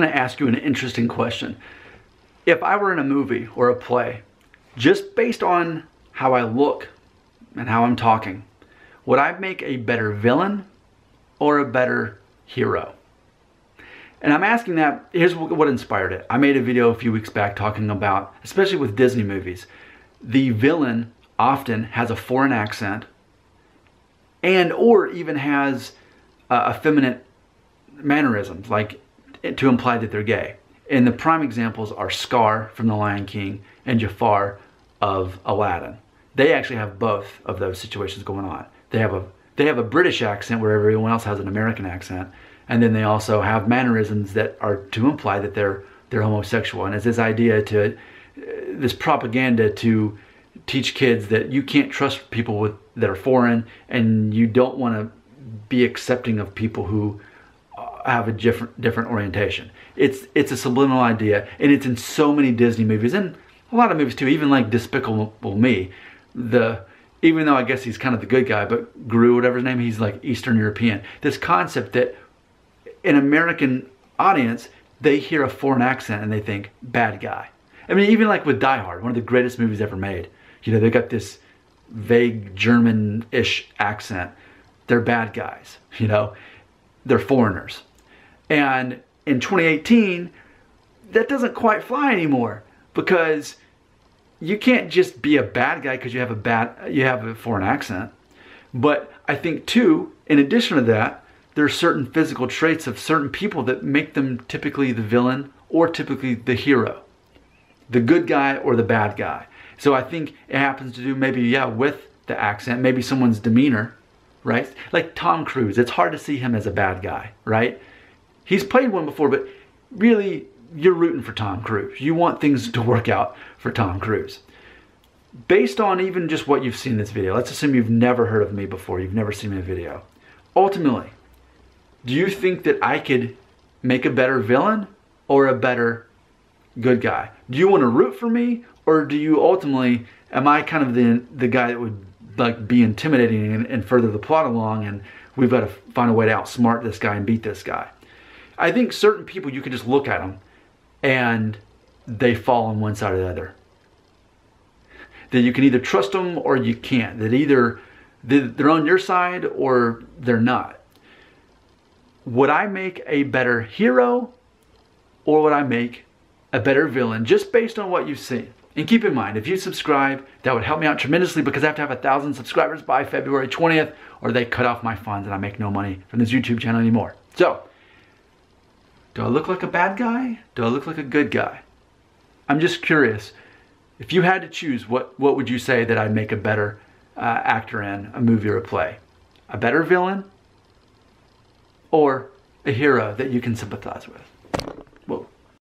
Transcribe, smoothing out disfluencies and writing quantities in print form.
I'm going to ask you an interesting question. If I were in a movie or a play, just based on how I look and how I'm talking, would I make a better villain or a better hero? And I'm asking that, here's what inspired it. I made a video a few weeks back talking about, especially with Disney movies, the villain often has a foreign accent and or even has effeminate mannerisms, like to imply that they're gay. And the prime examples are Scar from The Lion King and Jafar of Aladdin. They actually have both of those situations going on. They have a British accent where everyone else has an American accent, and then they also have mannerisms that are to imply that they're homosexual. And it's this idea this propaganda to teach kids that you can't trust people that are foreign, and you don't want to be accepting of people who have a different orientation. It's a subliminal idea, and it's in so many Disney movies and a lot of movies too, even like Despicable Me. Even though I guess he's kind of the good guy, but Gru, whatever his name, he's like Eastern European. This concept that an American audience, they hear a foreign accent and they think bad guy. I mean, even like with Die Hard, one of the greatest movies ever made. You know, they got this vague German-ish accent. They're bad guys, you know, they're foreigners. And in 2018, that doesn't quite fly anymore, because you can't just be a bad guy because you have a foreign accent. But I think too, in addition to that, there are certain physical traits of certain people that make them typically the villain or typically the hero, the good guy or the bad guy. So I think it happens to do maybe, yeah, with the accent, maybe someone's demeanor, right? Like Tom Cruise, it's hard to see him as a bad guy, right? He's played one before, but really you're rooting for Tom Cruise. You want things to work out for Tom Cruise. Based on even just what you've seen in this video, let's assume you've never heard of me before, you've never seen my video. Ultimately, do you think that I could make a better villain or a better good guy? Do you want to root for me, or do you ultimately, am I kind of the guy that would like be intimidating and further the plot along, and we've got to find a way to outsmart this guy and beat this guy? I think certain people, you can just look at them and they fall on one side or the other. That you can either trust them or you can't. That either they're on your side or they're not. Would I make a better hero or would I make a better villain, just based on what you've seen? And keep in mind, if you subscribe, that would help me out tremendously, because I have to have 1,000 subscribers by February 20th or they cut off my funds and I make no money from this YouTube channel anymore. So, do I look like a bad guy? Do I look like a good guy? I'm just curious. If you had to choose, what would you say that I'd make a better actor in a movie or a play? A better villain or a hero that you can sympathize with?